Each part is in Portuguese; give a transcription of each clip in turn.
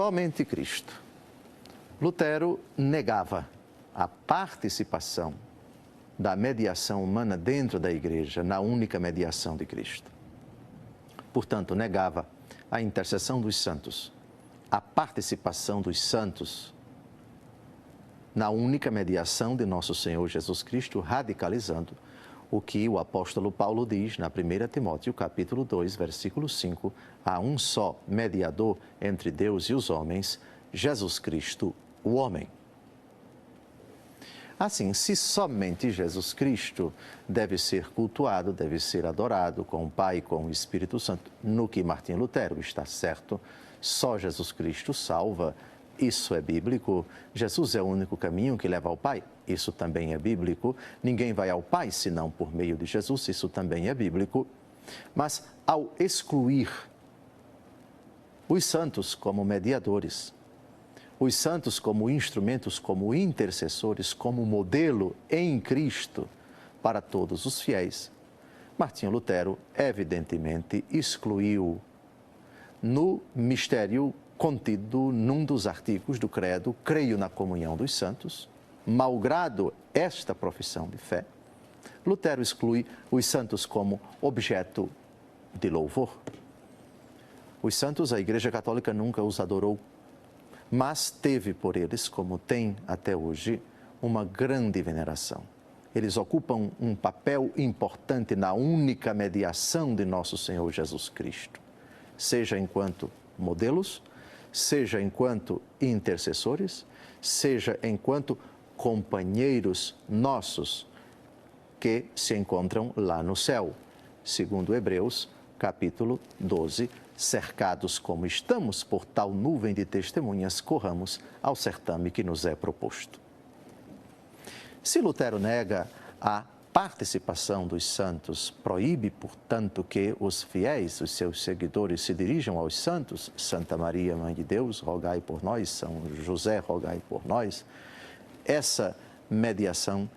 somente Cristo. Lutero negava a participação da mediação humana dentro da Igreja, na única mediação de Cristo. Portanto, negava a intercessão dos santos, a participação dos santos na única mediação de nosso Senhor Jesus Cristo, radicalizando o que o apóstolo Paulo diz na 1 Timóteo, capítulo 2, versículo 5, há um só mediador entre Deus e os homens, Jesus Cristo, o homem. Assim, se somente Jesus Cristo deve ser cultuado, deve ser adorado com o Pai e com o Espírito Santo, no que Martinho Lutero está certo, só Jesus Cristo salva, isso é bíblico. Jesus é o único caminho que leva ao Pai, isso também é bíblico. Ninguém vai ao Pai senão por meio de Jesus, isso também é bíblico. Mas ao excluir os santos como mediadores, os santos como instrumentos, como intercessores, como modelo em Cristo para todos os fiéis, Martinho Lutero evidentemente excluiu no mistério contido num dos artigos do credo, creio na comunhão dos santos, malgrado esta profissão de fé, Lutero exclui os santos como objeto de louvor. Os santos, a Igreja Católica nunca os adorou, mas teve por eles, como tem até hoje, uma grande veneração. Eles ocupam um papel importante na única mediação de nosso Senhor Jesus Cristo, seja enquanto modelos, seja enquanto intercessores, seja enquanto companheiros nossos que se encontram lá no céu, segundo Hebreus, capítulo 12, cercados como estamos por tal nuvem de testemunhas, corramos ao certame que nos é proposto. Se Lutero nega a participação dos santos, proíbe, portanto, que os fiéis, os seus seguidores, se dirijam aos santos, Santa Maria, Mãe de Deus, rogai por nós, São José, rogai por nós, essa mediação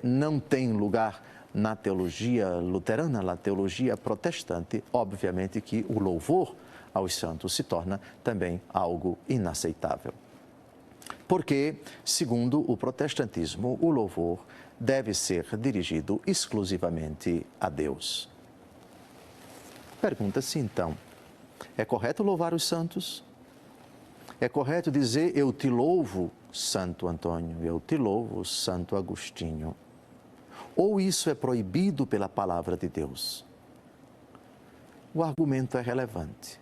não tem lugar na teologia luterana, na teologia protestante, obviamente que o louvor aos santos se torna também algo inaceitável. Porque, segundo o protestantismo, o louvor deve ser dirigido exclusivamente a Deus. Pergunta-se então, é correto louvar os santos? É correto dizer, eu te louvo, Santo Antônio, eu te louvo, Santo Agostinho? Ou isso é proibido pela palavra de Deus? O argumento é relevante.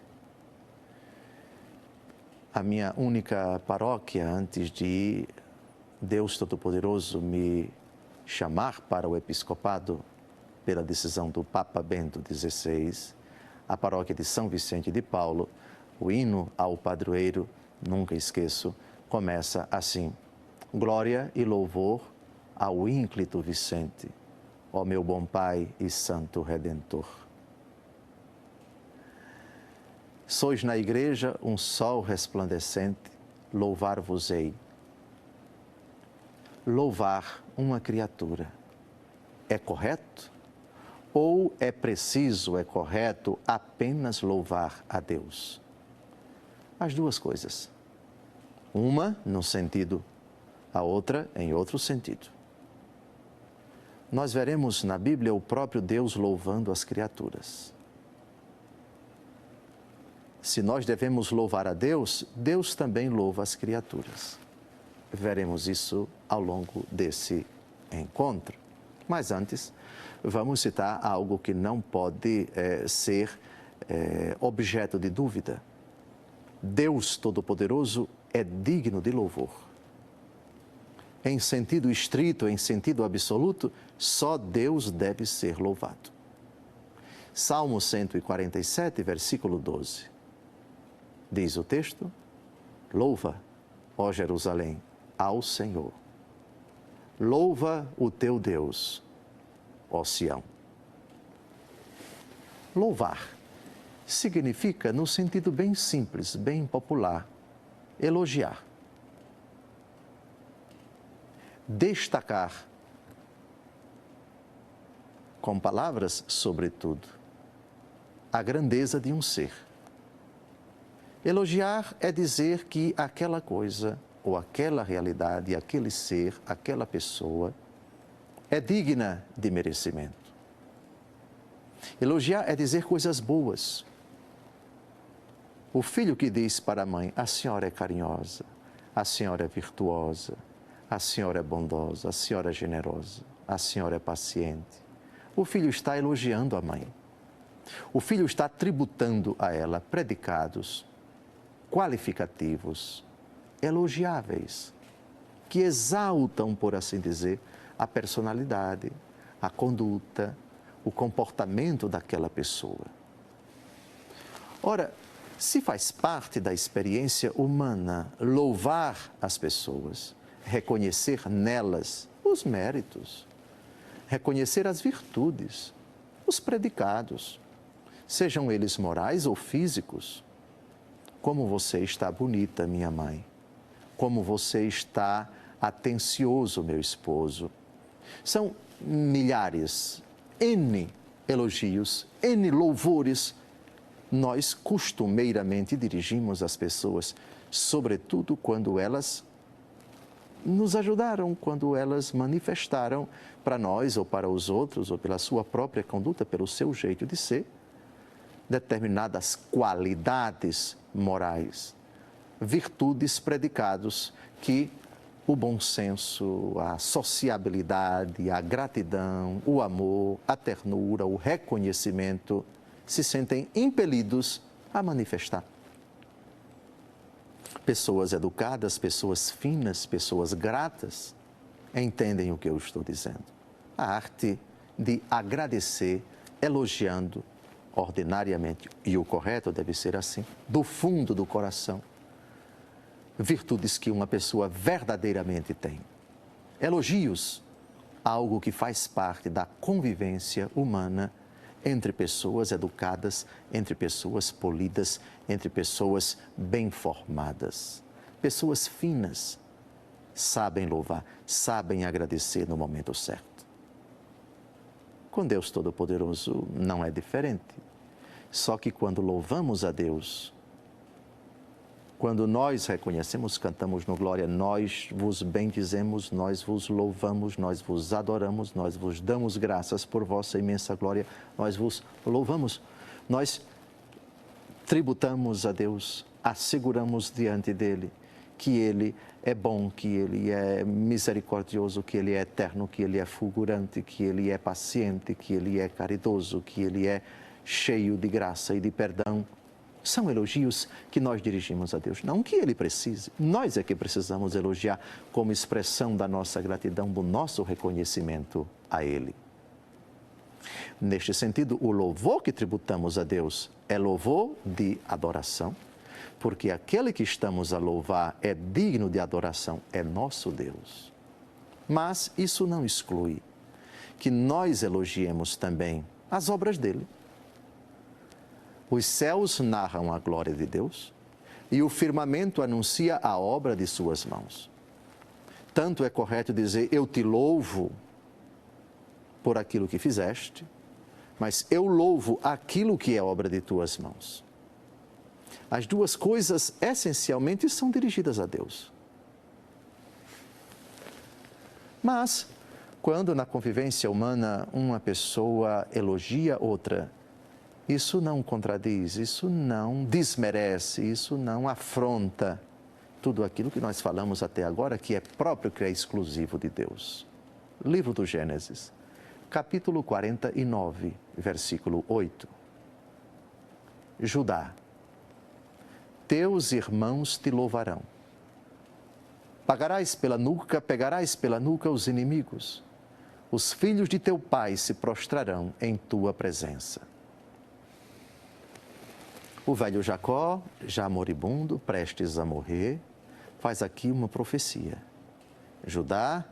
A minha única paróquia, antes de Deus Todo-Poderoso me chamar para o episcopado pela decisão do Papa Bento XVI, a paróquia de São Vicente de Paulo, o hino ao padroeiro, nunca esqueço, começa assim: glória e louvor ao ínclito Vicente, ó meu bom Pai e Santo Redentor. Sois na igreja um sol resplandecente, louvar-vos-ei. Louvar uma criatura é correto? Ou é preciso, é correto apenas louvar a Deus? As duas coisas. Uma num sentido, a outra em outro sentido. Nós veremos na Bíblia o próprio Deus louvando as criaturas. Se nós devemos louvar a Deus, Deus também louva as criaturas. Veremos isso ao longo desse encontro. Mas antes, vamos citar algo que não pode ser objeto de dúvida. Deus Todo-Poderoso é digno de louvor. Em sentido estrito, em sentido absoluto, só Deus deve ser louvado. Salmo 147, versículo 12. Diz o texto: louva, ó Jerusalém, ao Senhor. Louva o teu Deus, ó Sião. Louvar significa, no sentido bem simples, bem popular, elogiar. Destacar, com palavras, sobretudo, a grandeza de um ser. Elogiar é dizer que aquela coisa, ou aquela realidade, aquele ser, aquela pessoa é digna de merecimento. Elogiar é dizer coisas boas. O filho que diz para a mãe: a senhora é carinhosa, a senhora é virtuosa, a senhora é bondosa, a senhora é generosa, a senhora é paciente. O filho está elogiando a mãe. O filho está tributando a ela predicados qualificativos, elogiáveis, que exaltam, por assim dizer, a personalidade, a conduta, o comportamento daquela pessoa. Ora, se faz parte da experiência humana louvar as pessoas, reconhecer nelas os méritos, reconhecer as virtudes, os predicados, sejam eles morais ou físicos. Como você está bonita, minha mãe. Como você está atencioso, meu esposo. São milhares, N elogios, N louvores. Nós costumeiramente dirigimos às pessoas, sobretudo quando elas nos ajudaram, quando elas manifestaram para nós ou para os outros, ou pela sua própria conduta, pelo seu jeito de ser, determinadas qualidades morais, virtudes, predicados que o bom senso, a sociabilidade, a gratidão, o amor, a ternura, o reconhecimento se sentem impelidos a manifestar. Pessoas educadas, pessoas finas, pessoas gratas entendem o que eu estou dizendo. A arte de agradecer, elogiando ordinariamente, e o correto deve ser assim, do fundo do coração, virtudes que uma pessoa verdadeiramente tem. Elogios, algo que faz parte da convivência humana entre pessoas educadas, entre pessoas polidas, entre pessoas bem formadas. Pessoas finas sabem louvar, sabem agradecer no momento certo. Com Deus Todo-Poderoso não é diferente. Só que quando louvamos a Deus, quando nós reconhecemos, cantamos no Glória, nós vos bendizemos, nós vos louvamos, nós vos adoramos, nós vos damos graças por vossa imensa glória, nós vos louvamos, nós tributamos a Deus, asseguramos diante dEle que Ele é bom, que Ele é misericordioso, que Ele é eterno, que Ele é fulgurante, que Ele é paciente, que Ele é caridoso, que Ele é cheio de graça e de perdão. São elogios que nós dirigimos a Deus, não que Ele precise. Nós é que precisamos elogiar como expressão da nossa gratidão, do nosso reconhecimento a Ele. Neste sentido, o louvor que tributamos a Deus é louvor de adoração, porque aquele que estamos a louvar é digno de adoração, é nosso Deus. Mas isso não exclui que nós elogiemos também as obras dele. Os céus narram a glória de Deus e o firmamento anuncia a obra de suas mãos. Tanto é correto dizer, eu te louvo por aquilo que fizeste, mas eu louvo aquilo que é obra de tuas mãos. As duas coisas, essencialmente, são dirigidas a Deus. Mas, quando na convivência humana uma pessoa elogia outra, isso não contradiz, isso não desmerece, isso não afronta tudo aquilo que nós falamos até agora, que é próprio, que é exclusivo de Deus. Livro do Gênesis, capítulo 49, versículo 8. Judá, teus irmãos te louvarão. Pegarás pela nuca os inimigos. Os filhos de teu pai se prostrarão em tua presença. O velho Jacó, já moribundo, prestes a morrer, faz aqui uma profecia. Judá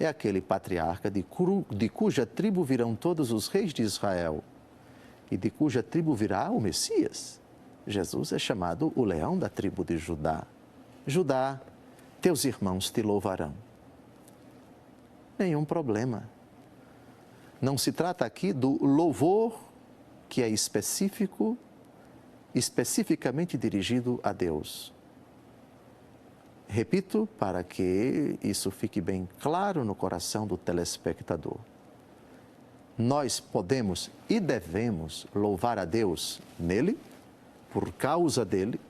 é aquele patriarca de cuja tribo virão todos os reis de Israel e de cuja tribo virá o Messias. Jesus é chamado o leão da tribo de Judá. Judá, teus irmãos te louvarão. Nenhum problema. Não se trata aqui do louvor que é específico especificamente dirigido a Deus. Repito, para que isso fique bem claro no coração do telespectador. Nós podemos e devemos louvar a Deus nele, por causa dele,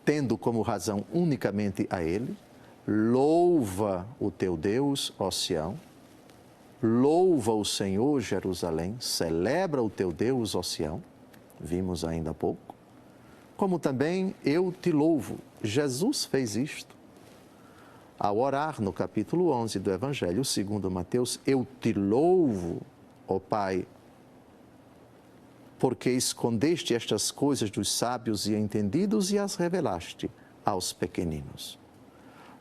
tendo como razão unicamente a ele. Louva o teu Deus, ó Sião. Louva o Senhor, Jerusalém. Celebra o teu Deus, ó Sião. Vimos ainda há pouco. Como também eu te louvo. Jesus fez isto. Ao orar no capítulo 11 do Evangelho segundo Mateus, eu te louvo, ó Pai, porque escondeste estas coisas dos sábios e entendidos e as revelaste aos pequeninos.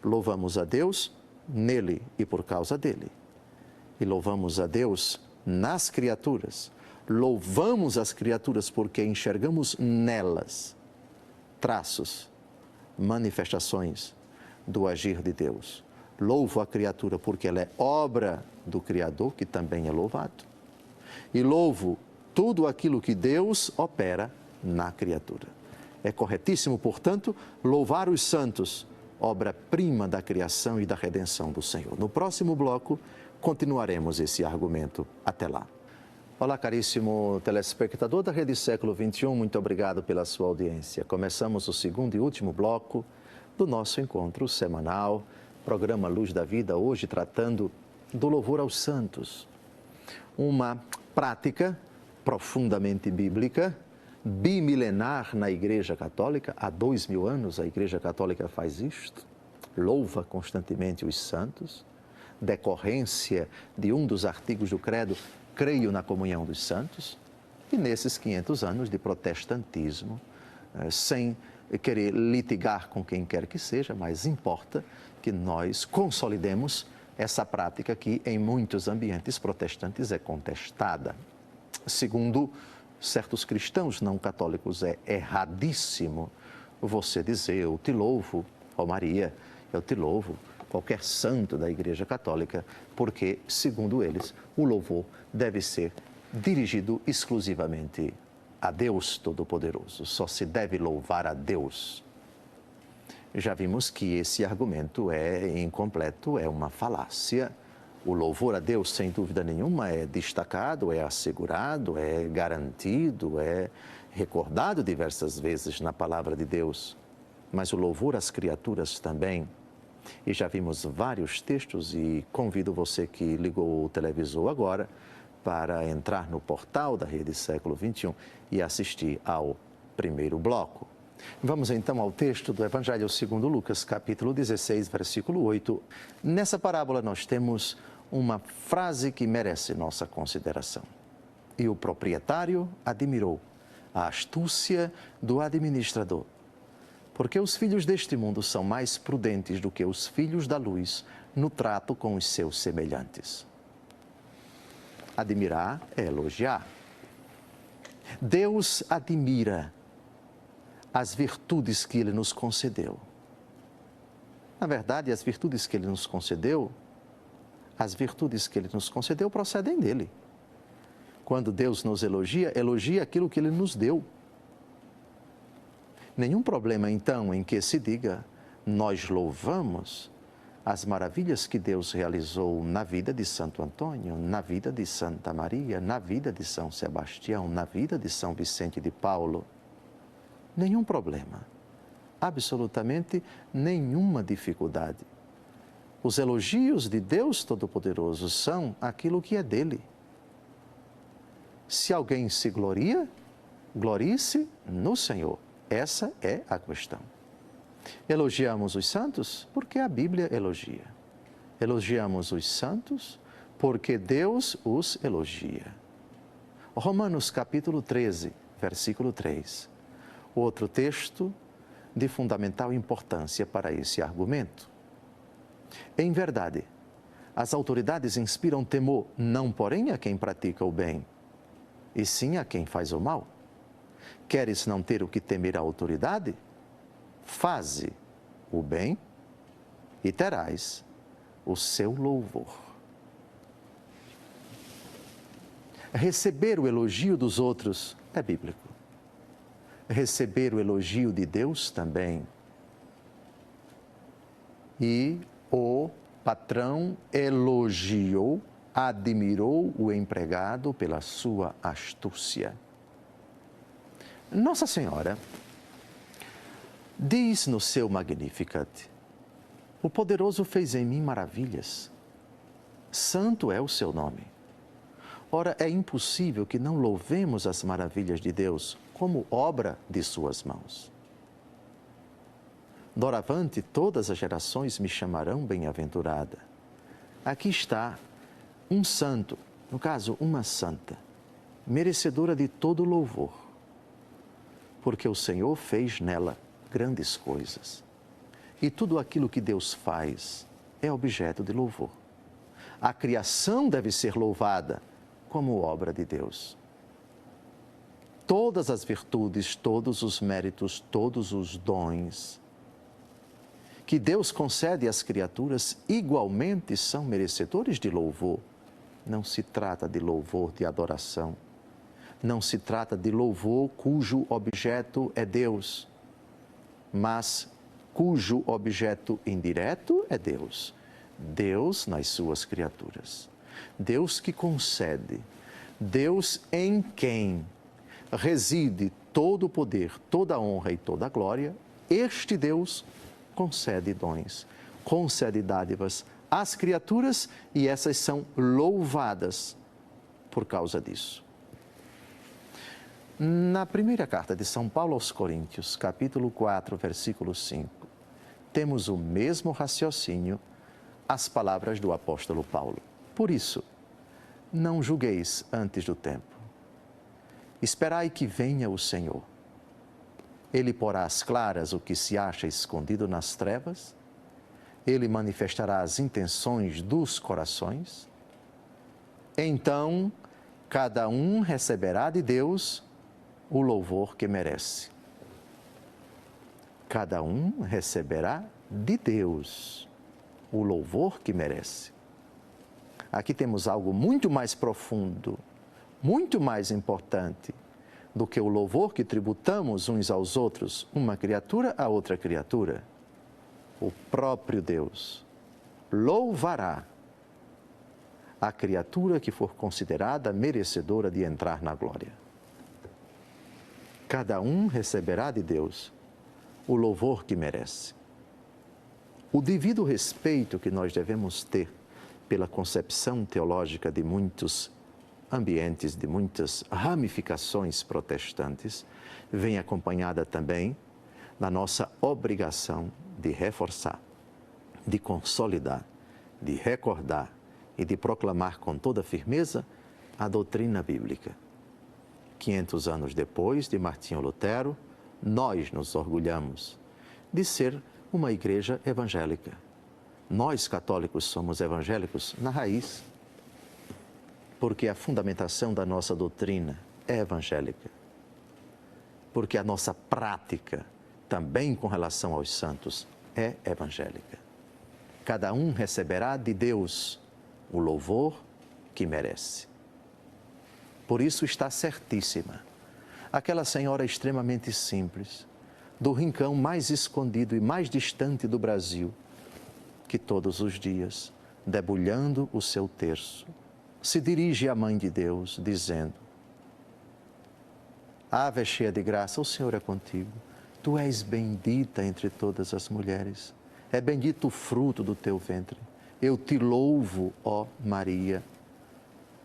Louvamos a Deus nele e por causa dele. E louvamos a Deus nas criaturas. Louvamos as criaturas porque enxergamos nelas traços, manifestações do agir de Deus. Louvo a criatura porque ela é obra do Criador, que também é louvado. E louvo tudo aquilo que Deus opera na criatura. É corretíssimo, portanto, louvar os santos, obra-prima da criação e da redenção do Senhor. No próximo bloco, continuaremos esse argumento. Até lá. Olá, caríssimo telespectador da Rede Século XXI, muito obrigado pela sua audiência. Começamos o segundo e último bloco do nosso encontro semanal, programa Luz da Vida, hoje tratando do louvor aos santos. Uma prática profundamente bíblica, bimilenar na Igreja Católica. Há 2000 anos a Igreja Católica faz isto, louva constantemente os santos, decorrência de um dos artigos do credo, creio na comunhão dos santos. E nesses 500 anos de protestantismo, sem querer litigar com quem quer que seja, mas importa que nós consolidemos essa prática que em muitos ambientes protestantes é contestada. Segundo certos cristãos não católicos, é erradíssimo você dizer, eu te louvo, ó Maria, eu te louvo, qualquer santo da Igreja Católica, porque, segundo eles, o louvor deve ser dirigido exclusivamente a Deus Todo-Poderoso. Só se deve louvar a Deus. Já vimos que esse argumento é incompleto, é uma falácia. O louvor a Deus, sem dúvida nenhuma, é destacado, é assegurado, é garantido, é recordado diversas vezes na palavra de Deus. Mas o louvor às criaturas também. E já vimos vários textos e convido você que ligou o televisor agora para entrar no portal da Rede Século XXI e assistir ao primeiro bloco. Vamos então ao texto do Evangelho segundo Lucas, capítulo 16, versículo 8. Nessa parábola nós temos uma frase que merece nossa consideração. E o proprietário admirou a astúcia do administrador, porque os filhos deste mundo são mais prudentes do que os filhos da luz no trato com os seus semelhantes. Admirar é elogiar. Deus admira as virtudes que Ele nos concedeu. Na verdade, as virtudes que Ele nos concedeu, procedem dEle. Quando Deus nos elogia, elogia aquilo que Ele nos deu. Nenhum problema, então, em que se diga, nós louvamos as maravilhas que Deus realizou na vida de Santo Antônio, na vida de Santa Maria, na vida de São Sebastião, na vida de São Vicente de Paulo. Nenhum problema, absolutamente nenhuma dificuldade. Os elogios de Deus Todo-Poderoso são aquilo que é dele. Se alguém se gloria, glorie-se no Senhor. Essa é a questão. Elogiamos os santos porque a Bíblia elogia. Elogiamos os santos porque Deus os elogia. Romanos capítulo 13, versículo 3. Outro texto de fundamental importância para esse argumento. Em verdade, as autoridades inspiram temor, não porém a quem pratica o bem, e sim a quem faz o mal. Queres não ter o que temer a autoridade? Faze o bem e terás o seu louvor. Receber o elogio dos outros é bíblico. receber o elogio de Deus também. E o patrão elogiou, admirou o empregado pela sua astúcia. Nossa Senhora diz no seu Magnificat: o poderoso fez em mim maravilhas. Santo é o seu nome. Ora, é impossível que não louvemos as maravilhas de Deus como obra de suas mãos. Doravante, todas as gerações me chamarão bem-aventurada. Aqui está um santo, no caso, uma santa, merecedora de todo louvor, porque o Senhor fez nela grandes coisas. E tudo aquilo que Deus faz é objeto de louvor. A criação deve ser louvada como obra de Deus. Todas as virtudes, todos os méritos, todos os dons que Deus concede às criaturas igualmente são merecedores de louvor. Não se trata de louvor de adoração. Não se trata de louvor cujo objeto é Deus, mas cujo objeto indireto é Deus. Deus nas suas criaturas. Deus que concede. Deus em quem reside todo o poder, toda a honra e toda a glória. Este Deus concede dons, concede dádivas às criaturas e essas são louvadas por causa disso. Na primeira carta de São Paulo aos Coríntios, capítulo 4, versículo 5, temos o mesmo raciocínio, as palavras do apóstolo Paulo. Por isso, não julgueis antes do tempo. Esperai que venha o Senhor. Ele porá às claras o que se acha escondido nas trevas. Ele manifestará as intenções dos corações. Então, cada um receberá de Deus o louvor que merece. Cada um receberá de Deus o louvor que merece. Aqui temos algo muito mais profundo, muito mais importante do que o louvor que tributamos uns aos outros, uma criatura a outra criatura. O próprio Deus louvará a criatura que for considerada merecedora de entrar na glória. Cada um receberá de Deus o louvor que merece. O devido respeito que nós devemos ter pela concepção teológica de muitos ambientes, de muitas ramificações protestantes, vem acompanhada também da nossa obrigação de reforçar, de consolidar, de recordar e de proclamar com toda firmeza a doutrina bíblica. 500 anos depois de Martinho Lutero, nós nos orgulhamos de ser uma igreja evangélica. Nós, católicos, somos evangélicos na raiz, porque a fundamentação da nossa doutrina é evangélica, porque a nossa prática, também com relação aos santos, é evangélica. Cada um receberá de Deus o louvor que merece. Por isso está certíssima aquela senhora extremamente simples, do rincão mais escondido e mais distante do Brasil, que todos os dias, debulhando o seu terço, se dirige à Mãe de Deus, dizendo: Ave cheia de graça, o Senhor é contigo. Tu és bendita entre todas as mulheres. É bendito o fruto do teu ventre. Eu te louvo, ó Maria,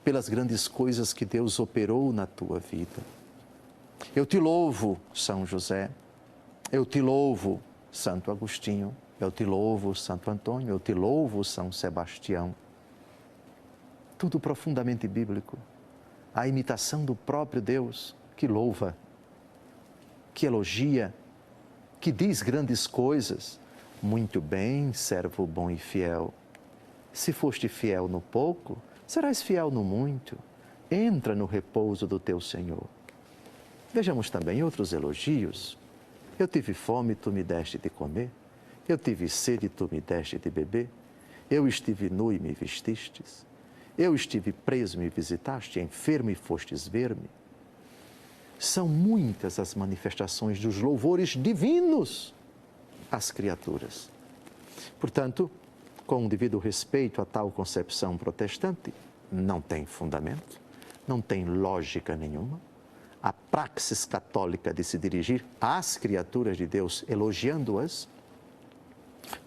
pelas grandes coisas que Deus operou na tua vida. Eu te louvo, São José. Eu te louvo, Santo Agostinho. Eu te louvo, Santo Antônio. Eu te louvo, São Sebastião. Tudo profundamente bíblico. A imitação do próprio Deus que louva, que elogia, que diz grandes coisas. Muito bem, servo bom e fiel. Se foste fiel no pouco, serás fiel no muito. Entra no repouso do teu Senhor. Vejamos também outros elogios. Eu tive fome, tu me deste de comer. Eu tive sede, tu me deste de beber. Eu estive nu e me vestistes. Eu estive preso e me visitaste, enfermo e fostes ver-me. São muitas as manifestações dos louvores divinos às criaturas. Portanto, com o devido respeito a tal concepção protestante, não tem fundamento, não tem lógica nenhuma. A praxis católica de se dirigir às criaturas de Deus, elogiando-as.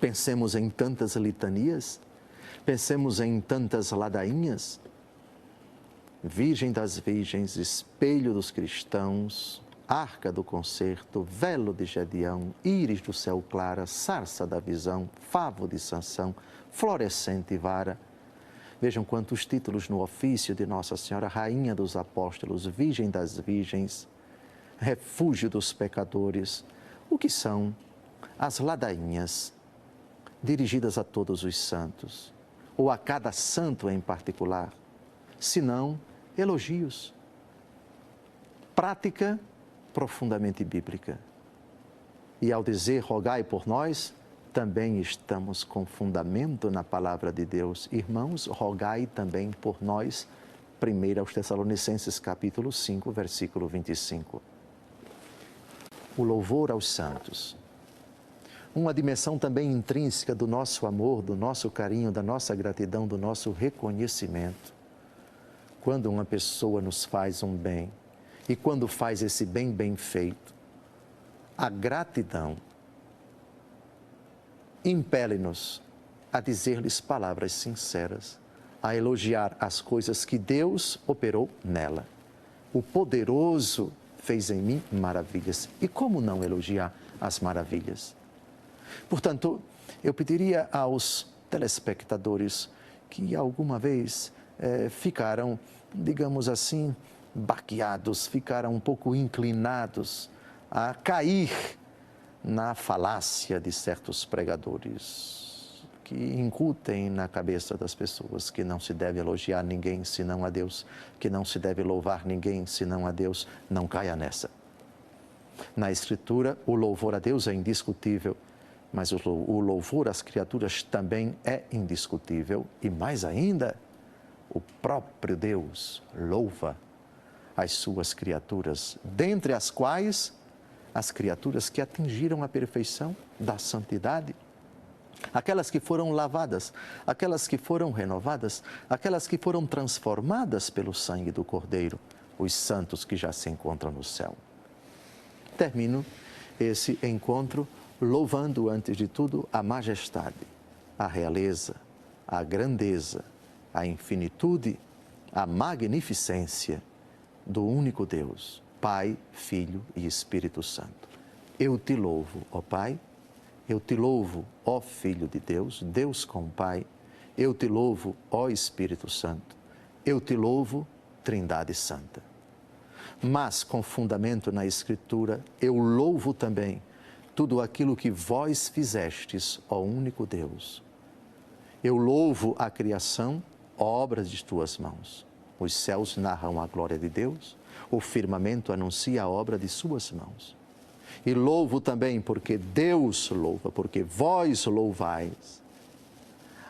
Pensemos em tantas litanias, pensemos em tantas ladainhas. Virgem das Virgens, espelho dos cristãos, arca do concerto, velo de Gedeão, íris do céu clara, sarça da visão, favo de Sansão, florescente vara. Vejam quantos títulos no ofício de Nossa Senhora, Rainha dos Apóstolos, Virgem das Virgens, refúgio dos pecadores. O que são as ladainhas dirigidas a todos os santos, ou a cada santo em particular, senão elogios? Prática profundamente bíblica. E ao dizer rogai por nós, também estamos com fundamento na palavra de Deus. Irmãos, rogai também por nós. 1 aos Tessalonicenses, capítulo 5, versículo 25. O louvor aos santos. Uma dimensão também intrínseca do nosso amor, do nosso carinho, da nossa gratidão, do nosso reconhecimento. Quando uma pessoa nos faz um bem, e quando faz esse bem bem feito, a gratidão impele-nos a dizer-lhes palavras sinceras, a elogiar as coisas que Deus operou nela. O poderoso fez em mim maravilhas. E como não elogiar as maravilhas? Portanto, eu pediria aos telespectadores que alguma vez ficaram, digamos assim, baqueados, ficaram um pouco inclinados a cair na falácia de certos pregadores que incutem na cabeça das pessoas que não se deve elogiar ninguém senão a Deus, que não se deve louvar ninguém senão a Deus. Não caia nessa. Na Escritura, o louvor a Deus é indiscutível, mas o louvor às criaturas também é indiscutível. E mais ainda, o próprio Deus louva as suas criaturas, dentre as quais as criaturas que atingiram a perfeição da santidade, aquelas que foram lavadas, aquelas que foram renovadas, aquelas que foram transformadas pelo sangue do Cordeiro, os santos que já se encontram no céu. Termino esse encontro louvando, antes de tudo, a majestade, a realeza, a grandeza, a infinitude, a magnificência do único Deus, Pai, Filho e Espírito Santo. Eu te louvo, ó Pai, eu te louvo, ó Filho de Deus, Deus com o Pai, eu te louvo, ó Espírito Santo, eu te louvo, Trindade Santa. Mas, com fundamento na Escritura, eu louvo também tudo aquilo que vós fizestes, ó único Deus. Eu louvo a criação, obras de tuas mãos. Os céus narram a glória de Deus, o firmamento anuncia a obra de suas mãos. E louvo também porque Deus louva, porque vós louvais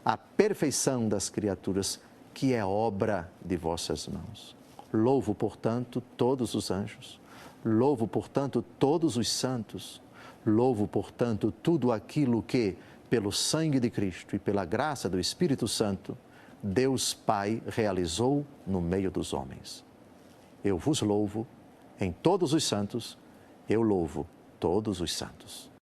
a perfeição das criaturas, que é obra de vossas mãos. Louvo, portanto, todos os anjos, louvo, portanto, todos os santos, louvo, portanto, tudo aquilo que, pelo sangue de Cristo e pela graça do Espírito Santo, Deus Pai realizou no meio dos homens. Eu vos louvo em todos os santos, eu louvo todos os santos.